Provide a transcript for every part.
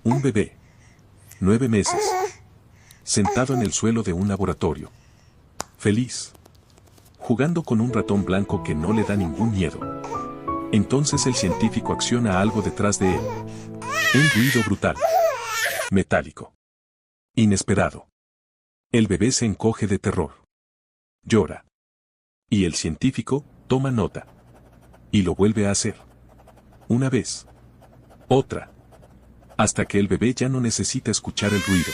Un bebé, 9 meses, sentado en el suelo de un laboratorio. Feliz, jugando con un ratón blanco que no le da ningún miedo. Entonces el científico acciona algo detrás de él. Un ruido brutal, metálico, inesperado. El bebé se encoge de terror. Llora. Y el científico toma nota. Y lo vuelve a hacer. Una vez. Otra. Hasta que el bebé ya no necesita escuchar el ruido.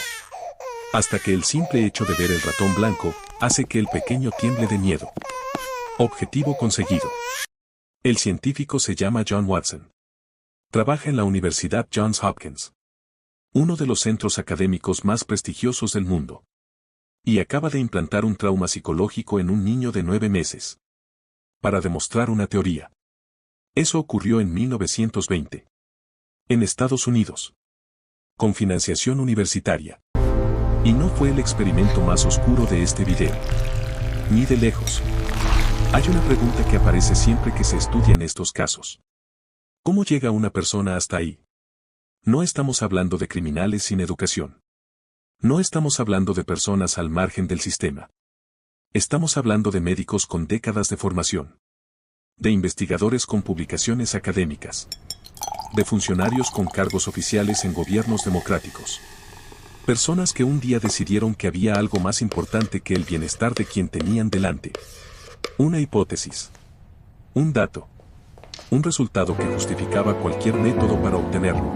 Hasta que el simple hecho de ver el ratón blanco hace que el pequeño tiemble de miedo. Objetivo conseguido. El científico se llama John Watson. Trabaja en la Universidad Johns Hopkins, uno de los centros académicos más prestigiosos del mundo. Y acaba de implantar un trauma psicológico en un niño de 9 meses. Para demostrar una teoría. Eso ocurrió en 1920. En Estados Unidos. Con financiación universitaria. Y no fue el experimento más oscuro de este video. Ni de lejos. Hay una pregunta que aparece siempre que se estudian estos casos. ¿Cómo llega una persona hasta ahí? No estamos hablando de criminales sin educación. No estamos hablando de personas al margen del sistema. Estamos hablando de médicos con décadas de formación. De investigadores con publicaciones académicas. De funcionarios con cargos oficiales en gobiernos democráticos. Personas que un día decidieron que había algo más importante que el bienestar de quien tenían delante. Una hipótesis. Un dato. Un resultado que justificaba cualquier método para obtenerlo.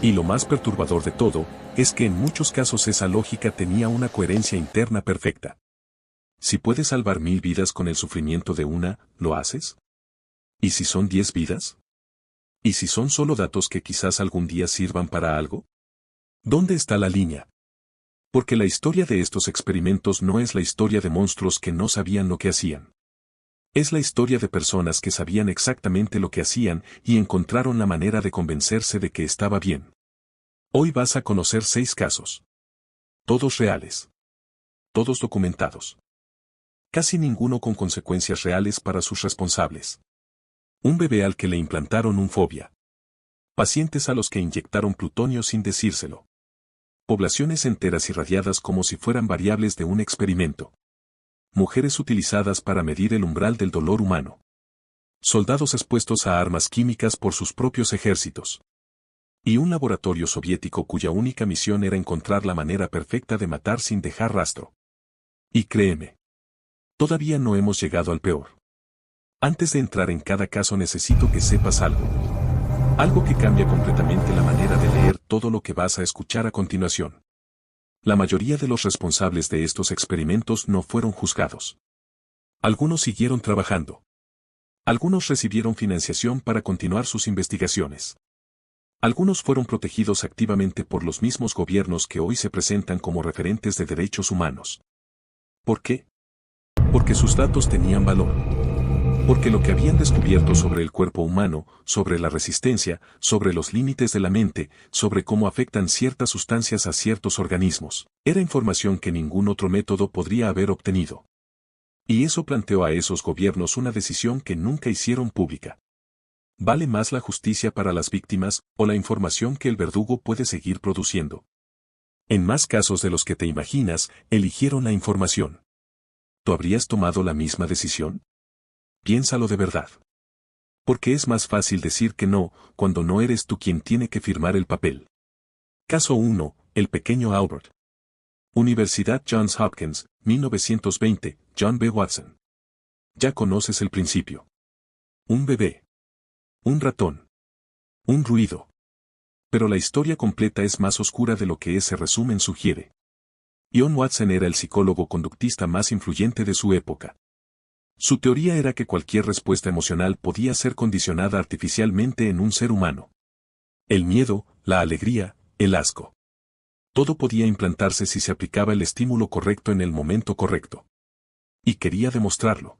Y lo más perturbador de todo, es que en muchos casos esa lógica tenía una coherencia interna perfecta. Si puedes salvar 1000 vidas con el sufrimiento de una, ¿lo haces? ¿Y si son 10 vidas? ¿Y si son solo datos que quizás algún día sirvan para algo? ¿Dónde está la línea? Porque la historia de estos experimentos no es la historia de monstruos que no sabían lo que hacían. Es la historia de personas que sabían exactamente lo que hacían y encontraron la manera de convencerse de que estaba bien. Hoy vas a conocer 6 casos. Todos reales. Todos documentados. Casi ninguno con consecuencias reales para sus responsables. Un bebé al que le implantaron un fobia. Pacientes a los que inyectaron plutonio sin decírselo. Poblaciones enteras irradiadas como si fueran variables de un experimento. Mujeres utilizadas para medir el umbral del dolor humano. Soldados expuestos a armas químicas por sus propios ejércitos. Y un laboratorio soviético cuya única misión era encontrar la manera perfecta de matar sin dejar rastro. Y créeme. Todavía no hemos llegado al peor. Antes de entrar en cada caso necesito que sepas algo. Algo que cambia completamente la manera de leer todo lo que vas a escuchar a continuación. La mayoría de los responsables de estos experimentos no fueron juzgados. Algunos siguieron trabajando. Algunos recibieron financiación para continuar sus investigaciones. Algunos fueron protegidos activamente por los mismos gobiernos que hoy se presentan como referentes de derechos humanos. ¿Por qué? Porque sus datos tenían valor. Porque lo que habían descubierto sobre el cuerpo humano, sobre la resistencia, sobre los límites de la mente, sobre cómo afectan ciertas sustancias a ciertos organismos, era información que ningún otro método podría haber obtenido. Y eso planteó a esos gobiernos una decisión que nunca hicieron pública. ¿Vale más la justicia para las víctimas o la información que el verdugo puede seguir produciendo? En más casos de los que te imaginas, eligieron la información. ¿Tú habrías tomado la misma decisión? Piénsalo de verdad. Porque es más fácil decir que no, cuando no eres tú quien tiene que firmar el papel. Caso 1, el pequeño Albert. Universidad Johns Hopkins, 1920, John B. Watson. Ya conoces el principio. Un bebé. Un ratón. Un ruido. Pero la historia completa es más oscura de lo que ese resumen sugiere. John Watson era el psicólogo conductista más influyente de su época. Su teoría era que cualquier respuesta emocional podía ser condicionada artificialmente en un ser humano. El miedo, la alegría, el asco. Todo podía implantarse si se aplicaba el estímulo correcto en el momento correcto. Y quería demostrarlo.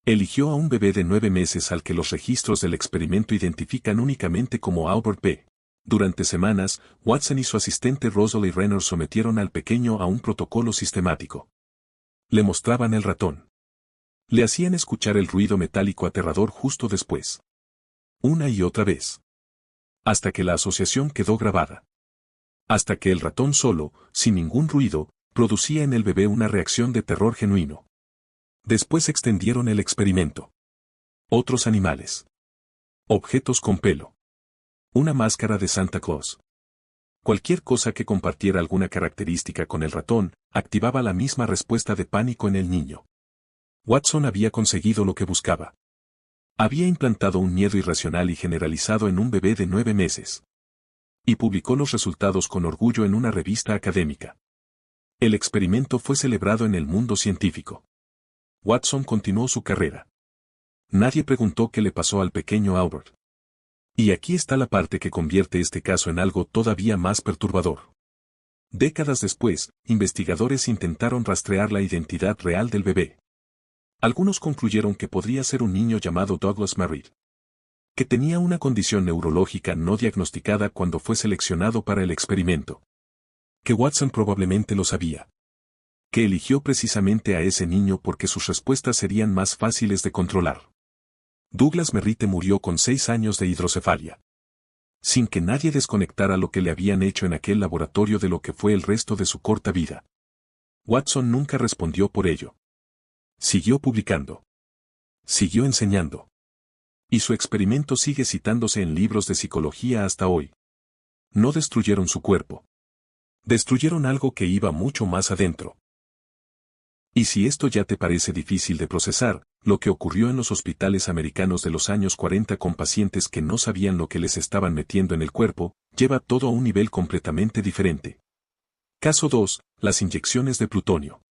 Eligió a un bebé de 9 meses al que los registros del experimento identifican únicamente como Albert B. Durante semanas, Watson y su asistente Rosalie Renner sometieron al pequeño a un protocolo sistemático. Le mostraban el ratón. Le hacían escuchar el ruido metálico aterrador justo después. Una y otra vez. Hasta que la asociación quedó grabada. Hasta que el ratón solo, sin ningún ruido, producía en el bebé una reacción de terror genuino. Después extendieron el experimento. Otros animales. Objetos con pelo. Una máscara de Santa Claus. Cualquier cosa que compartiera alguna característica con el ratón, activaba la misma respuesta de pánico en el niño. Watson había conseguido lo que buscaba. Había implantado un miedo irracional y generalizado en un bebé de 9 meses. Y publicó los resultados con orgullo en una revista académica. El experimento fue celebrado en el mundo científico. Watson continuó su carrera. Nadie preguntó qué le pasó al pequeño Albert. Y aquí está la parte que convierte este caso en algo todavía más perturbador. Décadas después, investigadores intentaron rastrear la identidad real del bebé. Algunos concluyeron que podría ser un niño llamado Douglas Merritt, que tenía una condición neurológica no diagnosticada cuando fue seleccionado para el experimento. Que Watson probablemente lo sabía. Que eligió precisamente a ese niño porque sus respuestas serían más fáciles de controlar. Douglas Merritt murió con 6 años de hidrocefalia. Sin que nadie desconectara lo que le habían hecho en aquel laboratorio de lo que fue el resto de su corta vida. Watson nunca respondió por ello. Siguió publicando. Siguió enseñando. Y su experimento sigue citándose en libros de psicología hasta hoy. No destruyeron su cuerpo. Destruyeron algo que iba mucho más adentro. Y si esto ya te parece difícil de procesar, lo que ocurrió en los hospitales americanos de los años 40 con pacientes que no sabían lo que les estaban metiendo en el cuerpo, lleva todo a un nivel completamente diferente. Caso 2. Las inyecciones de plutonio.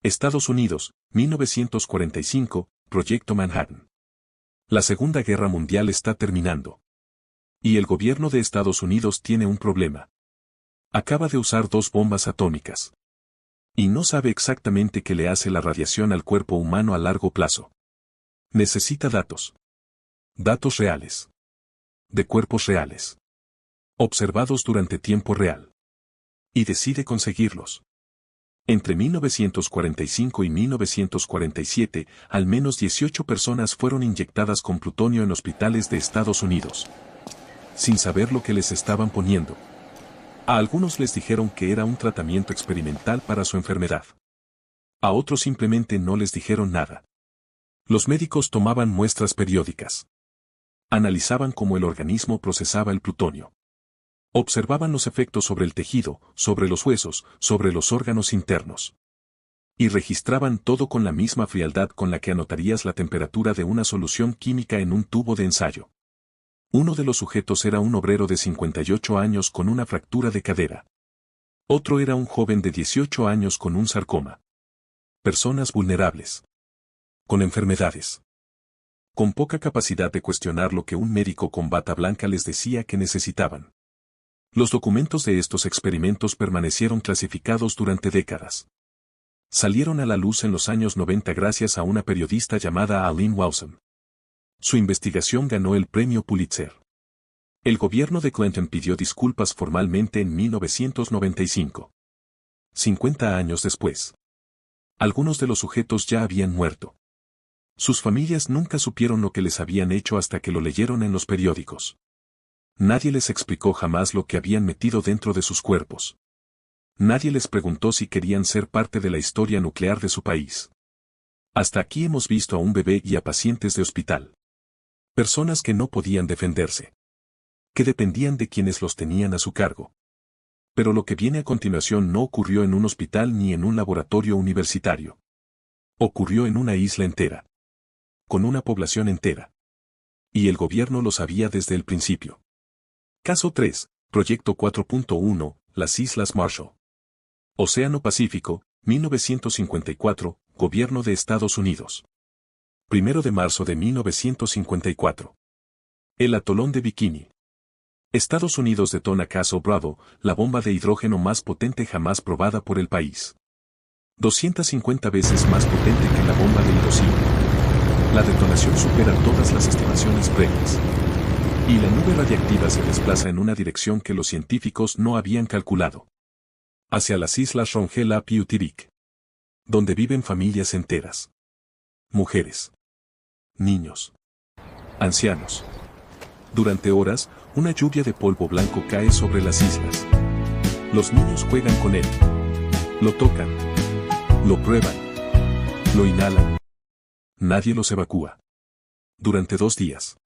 Estados Unidos, 1945, Proyecto Manhattan. La Segunda Guerra Mundial está terminando. Y el gobierno de Estados Unidos tiene un problema. Acaba de usar 2 bombas atómicas. Y no sabe exactamente qué le hace la radiación al cuerpo humano a largo plazo. Necesita datos. Datos reales. De cuerpos reales. Observados durante tiempo real. Y decide conseguirlos. Entre 1945 y 1947, al menos 18 personas fueron inyectadas con plutonio en hospitales de Estados Unidos. Sin saber lo que les estaban poniendo. A algunos les dijeron que era un tratamiento experimental para su enfermedad. A otros simplemente no les dijeron nada. Los médicos tomaban muestras periódicas. Analizaban cómo el organismo procesaba el plutonio. Observaban los efectos sobre el tejido, sobre los huesos, sobre los órganos internos. Y registraban todo con la misma frialdad con la que anotarías la temperatura de una solución química en un tubo de ensayo. Uno de los sujetos era un obrero de 58 años con una fractura de cadera. Otro era un joven de 18 años con un sarcoma. Personas vulnerables. Con enfermedades. Con poca capacidad de cuestionar lo que un médico con bata blanca les decía que necesitaban. Los documentos de estos experimentos permanecieron clasificados durante décadas. Salieron a la luz en los años 90 gracias a una periodista llamada Aline Wausen. Su investigación ganó el premio Pulitzer. El gobierno de Clinton pidió disculpas formalmente en 1995. 50 años después. Algunos de los sujetos ya habían muerto. Sus familias nunca supieron lo que les habían hecho hasta que lo leyeron en los periódicos. Nadie les explicó jamás lo que habían metido dentro de sus cuerpos. Nadie les preguntó si querían ser parte de la historia nuclear de su país. Hasta aquí hemos visto a un bebé y a pacientes de hospital. Personas que no podían defenderse. Que dependían de quienes los tenían a su cargo. Pero lo que viene a continuación no ocurrió en un hospital ni en un laboratorio universitario. Ocurrió en una isla entera. Con una población entera. Y el gobierno lo sabía desde el principio. Caso 3, Proyecto 4.1, las Islas Marshall. Océano Pacífico, 1954, Gobierno de Estados Unidos. 1 de marzo de 1954. El atolón de Bikini. Estados Unidos detona Caso Bravo, la bomba de hidrógeno más potente jamás probada por el país. 250 veces más potente que la bomba de Hiroshima. La detonación supera todas las estimaciones previas. Y la nube radiactiva se desplaza en una dirección que los científicos no habían calculado. Hacia las islas Rongela y Utirik. Donde viven familias enteras. Mujeres. Niños. Ancianos. Durante horas, una lluvia de polvo blanco cae sobre las islas. Los niños juegan con él. Lo tocan. Lo prueban. Lo inhalan. Nadie los evacúa. Durante 2 días.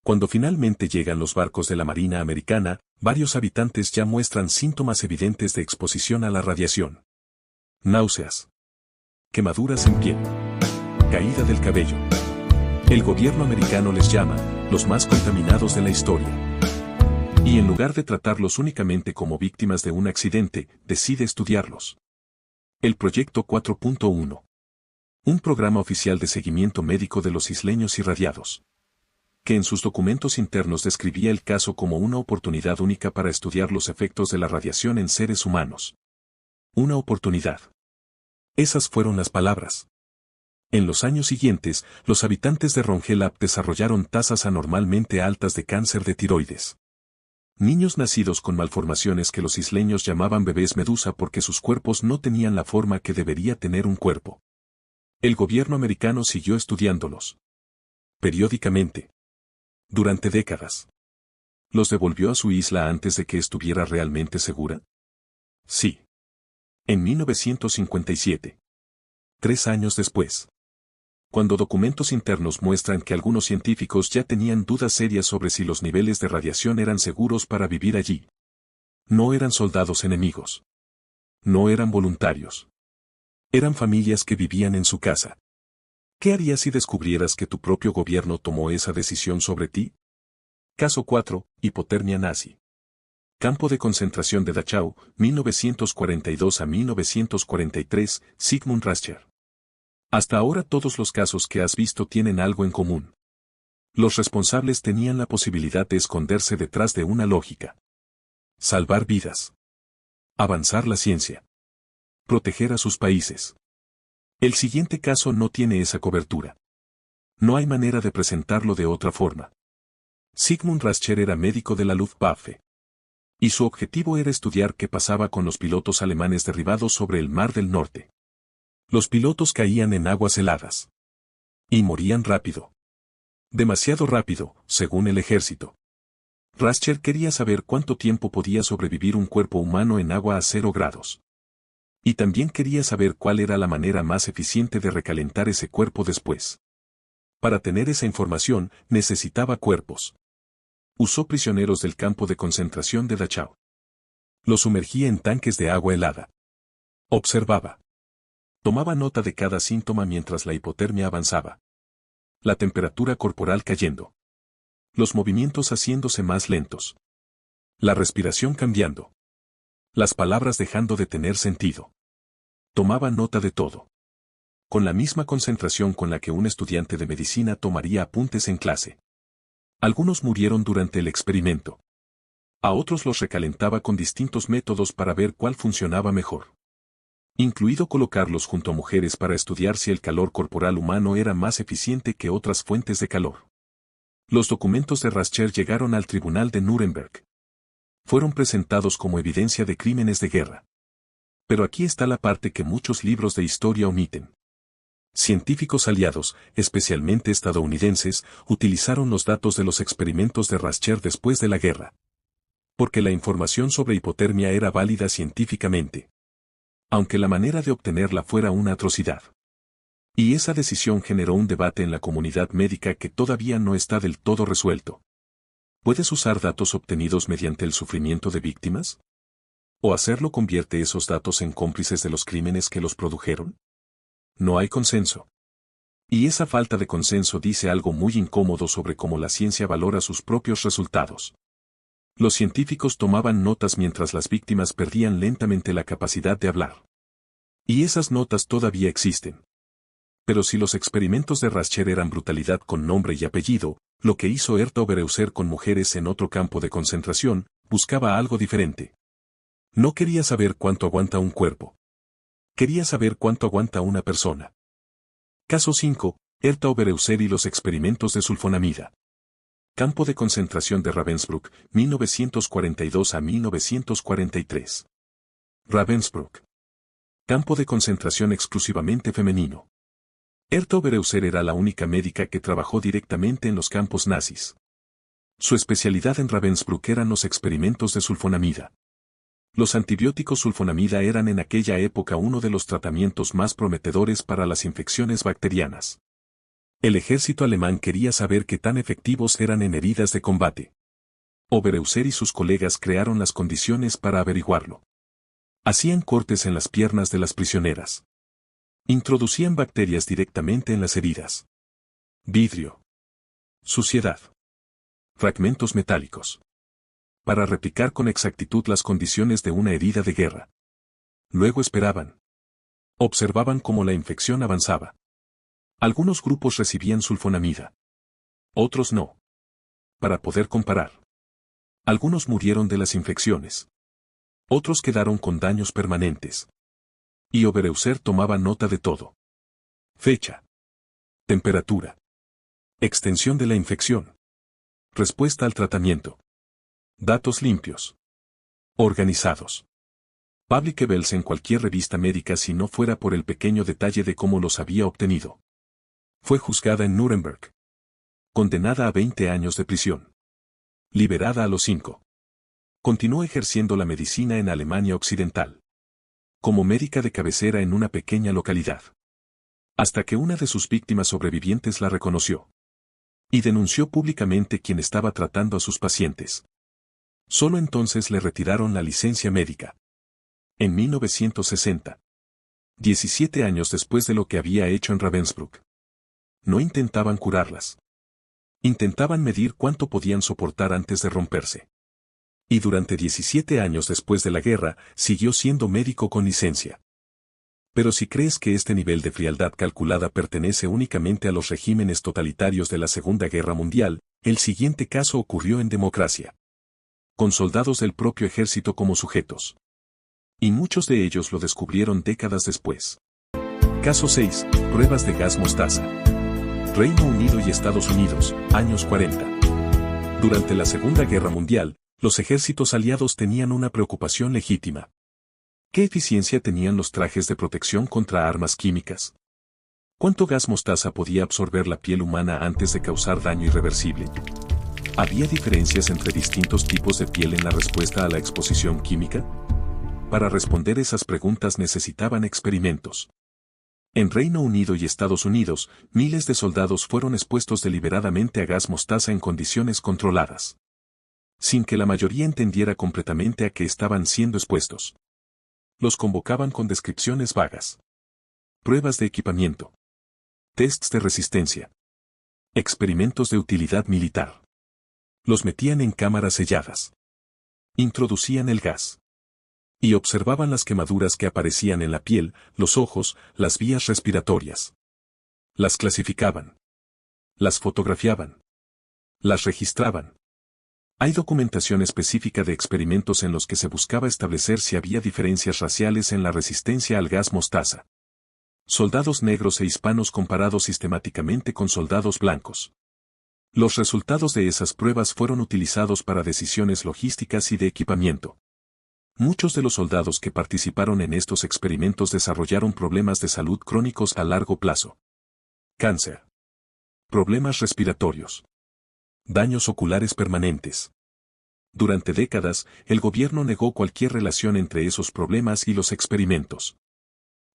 Cuando finalmente llegan los barcos de la Marina Americana, varios habitantes ya muestran síntomas evidentes de exposición a la radiación. Náuseas. Quemaduras en piel. Caída del cabello. El gobierno americano les llama los más contaminados de la historia. Y en lugar de tratarlos únicamente como víctimas de un accidente, decide estudiarlos. El Proyecto 4.1. Un programa oficial de seguimiento médico de los isleños irradiados, que en sus documentos internos describía el caso como una oportunidad única para estudiar los efectos de la radiación en seres humanos. Una oportunidad. Esas fueron las palabras. En los años siguientes, los habitantes de Rongelap desarrollaron tasas anormalmente altas de cáncer de tiroides. Niños nacidos con malformaciones que los isleños llamaban bebés medusa porque sus cuerpos no tenían la forma que debería tener un cuerpo. El gobierno americano siguió estudiándolos. Periódicamente. Durante décadas. ¿Los devolvió a su isla antes de que estuviera realmente segura? Sí. En 1957. 3 años después. Cuando documentos internos muestran que algunos científicos ya tenían dudas serias sobre si los niveles de radiación eran seguros para vivir allí. No eran soldados enemigos. No eran voluntarios. Eran familias que vivían en su casa. ¿Qué harías si descubrieras que tu propio gobierno tomó esa decisión sobre ti? Caso 4. Hipotermia nazi. Campo de concentración de Dachau, 1942 a 1943, Sigmund Rascher. Hasta ahora todos los casos que has visto tienen algo en común. Los responsables tenían la posibilidad de esconderse detrás de una lógica. Salvar vidas. Avanzar la ciencia. Proteger a sus países. El siguiente caso no tiene esa cobertura. No hay manera de presentarlo de otra forma. Sigmund Rascher era médico de la Luftwaffe. Y su objetivo era estudiar qué pasaba con los pilotos alemanes derribados sobre el Mar del Norte. Los pilotos caían en aguas heladas. Y morían rápido. Demasiado rápido, según el ejército. Rascher quería saber cuánto tiempo podía sobrevivir un cuerpo humano en agua a 0 grados. Y también quería saber cuál era la manera más eficiente de recalentar ese cuerpo después. Para tener esa información, necesitaba cuerpos. Usó prisioneros del campo de concentración de Dachau. Los sumergía en tanques de agua helada. Observaba. Tomaba nota de cada síntoma mientras la hipotermia avanzaba. La temperatura corporal cayendo. Los movimientos haciéndose más lentos. La respiración cambiando. Las palabras dejando de tener sentido. Tomaba nota de todo. Con la misma concentración con la que un estudiante de medicina tomaría apuntes en clase. Algunos murieron durante el experimento. A otros los recalentaba con distintos métodos para ver cuál funcionaba mejor. Incluido colocarlos junto a mujeres para estudiar si el calor corporal humano era más eficiente que otras fuentes de calor. Los documentos de Rascher llegaron al tribunal de Nuremberg. Fueron presentados como evidencia de crímenes de guerra. Pero aquí está la parte que muchos libros de historia omiten. Científicos aliados, especialmente estadounidenses, utilizaron los datos de los experimentos de Rascher después de la guerra. Porque la información sobre hipotermia era válida científicamente. Aunque la manera de obtenerla fuera una atrocidad. Y esa decisión generó un debate en la comunidad médica que todavía no está del todo resuelto. ¿Puedes usar datos obtenidos mediante el sufrimiento de víctimas? ¿O hacerlo convierte esos datos en cómplices de los crímenes que los produjeron? No hay consenso. Y esa falta de consenso dice algo muy incómodo sobre cómo la ciencia valora sus propios resultados. Los científicos tomaban notas mientras las víctimas perdían lentamente la capacidad de hablar. Y esas notas todavía existen. Pero si los experimentos de Rascher eran brutalidad con nombre y apellido, lo que hizo Herta Oberhauser con mujeres en otro campo de concentración, buscaba algo diferente. No quería saber cuánto aguanta un cuerpo. Quería saber cuánto aguanta una persona. Caso 5. Herta Oberhauser y los experimentos de sulfonamida. Campo de concentración de Ravensbrück, 1942 a 1943. Ravensbrück. Campo de concentración exclusivamente femenino. Herta Oberhauser era la única médica que trabajó directamente en los campos nazis. Su especialidad en Ravensbrück eran los experimentos de sulfonamida. Los antibióticos sulfonamida eran en aquella época uno de los tratamientos más prometedores para las infecciones bacterianas. El ejército alemán quería saber qué tan efectivos eran en heridas de combate. Obereuser y sus colegas crearon las condiciones para averiguarlo. Hacían cortes en las piernas de las prisioneras. Introducían bacterias directamente en las heridas. Vidrio. Suciedad. Fragmentos metálicos. Para replicar con exactitud las condiciones de una herida de guerra. Luego esperaban. Observaban cómo la infección avanzaba. Algunos grupos recibían sulfonamida. Otros no. Para poder comparar. Algunos murieron de las infecciones. Otros quedaron con daños permanentes. Y Obereuser tomaba nota de todo. Fecha. Temperatura. Extensión de la infección. Respuesta al tratamiento. Datos limpios. Organizados. Publicables en cualquier revista médica si no fuera por el pequeño detalle de cómo los había obtenido. Fue juzgada en Nuremberg. Condenada a 20 años de prisión. Liberada a los 5. Continuó ejerciendo la medicina en Alemania Occidental. Como médica de cabecera en una pequeña localidad. Hasta que una de sus víctimas sobrevivientes la reconoció. Y denunció públicamente quien estaba tratando a sus pacientes. Solo entonces le retiraron la licencia médica. En 1960. 17 años después de lo que había hecho en Ravensbrück. No intentaban curarlas. Intentaban medir cuánto podían soportar antes de romperse. Y durante 17 años después de la guerra, siguió siendo médico con licencia. Pero si crees que este nivel de frialdad calculada pertenece únicamente a los regímenes totalitarios de la Segunda Guerra Mundial, el siguiente caso ocurrió en democracia. Con soldados del propio ejército como sujetos. Y muchos de ellos lo descubrieron décadas después. Caso 6. Pruebas de gas mostaza. Reino Unido y Estados Unidos, años 40. Durante la Segunda Guerra Mundial, los ejércitos aliados tenían una preocupación legítima. ¿Qué eficiencia tenían los trajes de protección contra armas químicas? ¿Cuánto gas mostaza podía absorber la piel humana antes de causar daño irreversible? ¿Había diferencias entre distintos tipos de piel en la respuesta a la exposición química? Para responder esas preguntas necesitaban experimentos. En Reino Unido y Estados Unidos, miles de soldados fueron expuestos deliberadamente a gas mostaza en condiciones controladas. Sin que la mayoría entendiera completamente a qué estaban siendo expuestos. Los convocaban con descripciones vagas. Pruebas de equipamiento. Tests de resistencia. Experimentos de utilidad militar. Los metían en cámaras selladas. Introducían el gas. Y observaban las quemaduras que aparecían en la piel, los ojos, las vías respiratorias. Las clasificaban. Las fotografiaban. Las registraban. Hay documentación específica de experimentos en los que se buscaba establecer si había diferencias raciales en la resistencia al gas mostaza. Soldados negros e hispanos comparados sistemáticamente con soldados blancos. Los resultados de esas pruebas fueron utilizados para decisiones logísticas y de equipamiento. Muchos de los soldados que participaron en estos experimentos desarrollaron problemas de salud crónicos a largo plazo. Cáncer. Problemas respiratorios. Daños oculares permanentes. Durante décadas, el gobierno negó cualquier relación entre esos problemas y los experimentos.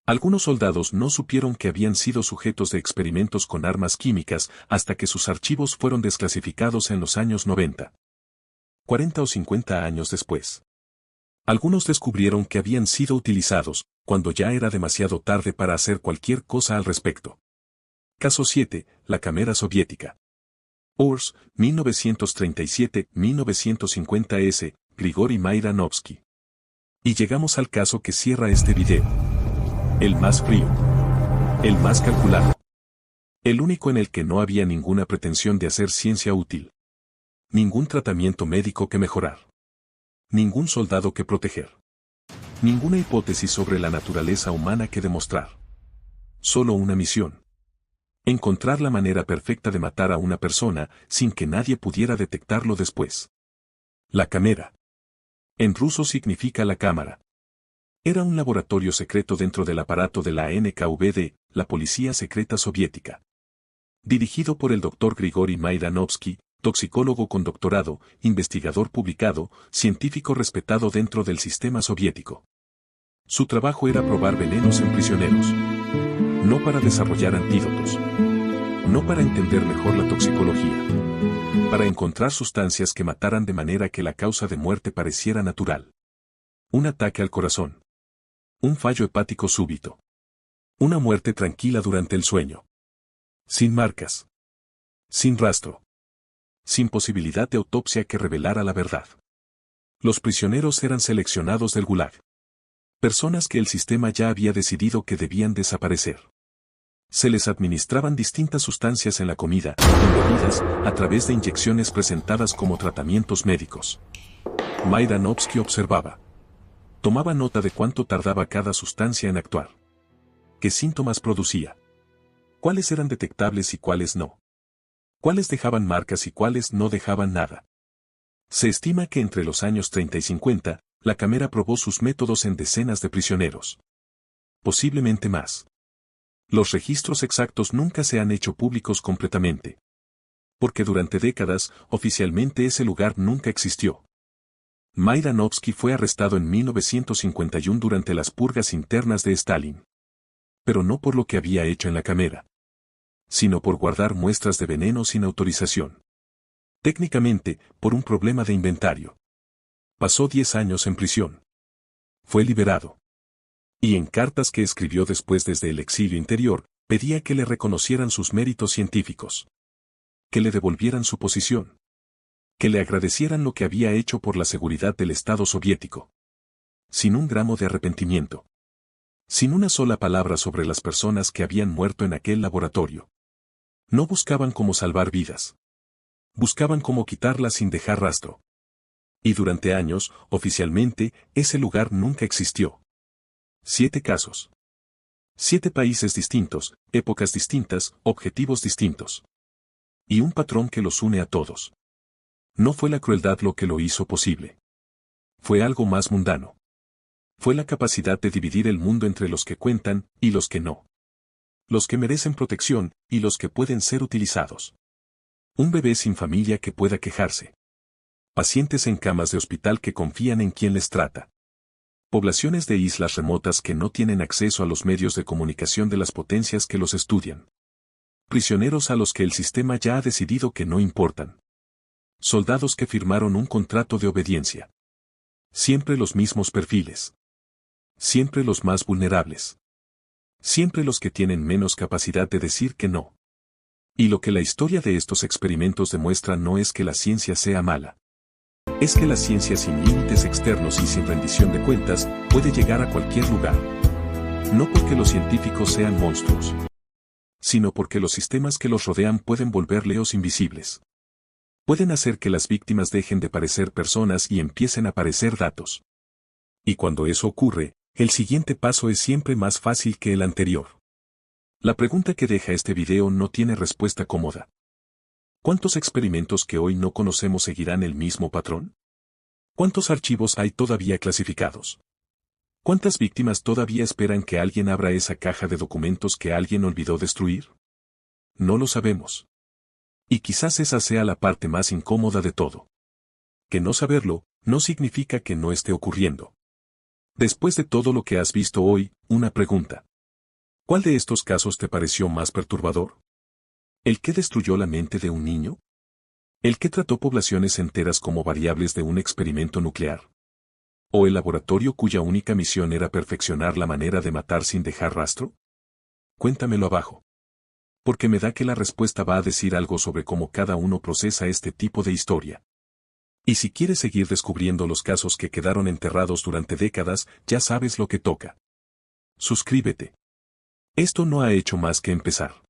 Algunos soldados no supieron que habían sido sujetos de experimentos con armas químicas hasta que sus archivos fueron desclasificados en los años 90. 40 o 50 años después. Algunos descubrieron que habían sido utilizados, cuando ya era demasiado tarde para hacer cualquier cosa al respecto. Caso 7. La Cámara Soviética. Ors, 1937-1950 Grigori Mairanovsky. Y llegamos al caso que cierra este video. El más frío. El más calculado. El único en el que no había ninguna pretensión de hacer ciencia útil. Ningún tratamiento médico que mejorar. Ningún soldado que proteger. Ninguna hipótesis sobre la naturaleza humana que demostrar. Solo una misión. Encontrar la manera perfecta de matar a una persona sin que nadie pudiera detectarlo después. La cámara. En ruso significa la cámara. Era un laboratorio secreto dentro del aparato de la NKVD, la Policía Secreta Soviética. Dirigido por el Dr. Grigori Mairanovsky, toxicólogo con doctorado, investigador publicado, científico respetado dentro del sistema soviético. Su trabajo era probar venenos en prisioneros. No para desarrollar antídotos. No para entender mejor la toxicología. Para encontrar sustancias que mataran de manera que la causa de muerte pareciera natural. Un ataque al corazón. Un fallo hepático súbito. Una muerte tranquila durante el sueño. Sin marcas. Sin rastro. Sin posibilidad de autopsia que revelara la verdad. Los prisioneros eran seleccionados del Gulag. Personas que el sistema ya había decidido que debían desaparecer. Se les administraban distintas sustancias en la comida, en bebidas, a través de inyecciones presentadas como tratamientos médicos. Majdanovsky observaba. Tomaba nota de cuánto tardaba cada sustancia en actuar. ¿Qué síntomas producía? ¿Cuáles eran detectables y cuáles no? ¿Cuáles dejaban marcas y cuáles no dejaban nada? Se estima que entre los años 30 y 50, la Cámara probó sus métodos en decenas de prisioneros. Posiblemente más. Los registros exactos nunca se han hecho públicos completamente. Porque durante décadas, oficialmente ese lugar nunca existió. Majdanovsky fue arrestado en 1951 durante las purgas internas de Stalin. Pero no por lo que había hecho en la Cámara, sino por guardar muestras de veneno sin autorización. Técnicamente, por un problema de inventario. Pasó 10 años en prisión. Fue liberado. Y en cartas que escribió después desde el exilio interior, pedía que le reconocieran sus méritos científicos. Que le devolvieran su posición. Que le agradecieran lo que había hecho por la seguridad del Estado soviético. Sin un gramo de arrepentimiento. Sin una sola palabra sobre las personas que habían muerto en aquel laboratorio. No buscaban cómo salvar vidas. Buscaban cómo quitarlas sin dejar rastro. Y durante años, oficialmente, ese lugar nunca existió. 7 casos. 7 países distintos, épocas distintas, objetivos distintos. Y un patrón que los une a todos. No fue la crueldad lo que lo hizo posible. Fue algo más mundano. Fue la capacidad de dividir el mundo entre los que cuentan y los que no. Los que merecen protección y los que pueden ser utilizados. Un bebé sin familia que pueda quejarse. Pacientes en camas de hospital que confían en quien les trata. Poblaciones de islas remotas que no tienen acceso a los medios de comunicación de las potencias que los estudian. Prisioneros a los que el sistema ya ha decidido que no importan. Soldados que firmaron un contrato de obediencia. Siempre los mismos perfiles. Siempre los más vulnerables. Siempre los que tienen menos capacidad de decir que no. Y lo que la historia de estos experimentos demuestra no es que la ciencia sea mala. Es que la ciencia sin límites externos y sin rendición de cuentas puede llegar a cualquier lugar. No porque los científicos sean monstruos, sino porque los sistemas que los rodean pueden volverlos invisibles. Pueden hacer que las víctimas dejen de parecer personas y empiecen a parecer datos. Y cuando eso ocurre, el siguiente paso es siempre más fácil que el anterior. La pregunta que deja este video no tiene respuesta cómoda. ¿Cuántos experimentos que hoy no conocemos seguirán el mismo patrón? ¿Cuántos archivos hay todavía clasificados? ¿Cuántas víctimas todavía esperan que alguien abra esa caja de documentos que alguien olvidó destruir? No lo sabemos. Y quizás esa sea la parte más incómoda de todo. Que no saberlo, no significa que no esté ocurriendo. Después de todo lo que has visto hoy, una pregunta. ¿Cuál de estos casos te pareció más perturbador? ¿El que destruyó la mente de un niño? ¿El que trató poblaciones enteras como variables de un experimento nuclear? ¿O el laboratorio cuya única misión era perfeccionar la manera de matar sin dejar rastro? Cuéntamelo abajo. Porque me da que la respuesta va a decir algo sobre cómo cada uno procesa este tipo de historia. Y si quieres seguir descubriendo los casos que quedaron enterrados durante décadas, ya sabes lo que toca. Suscríbete. Esto no ha hecho más que empezar.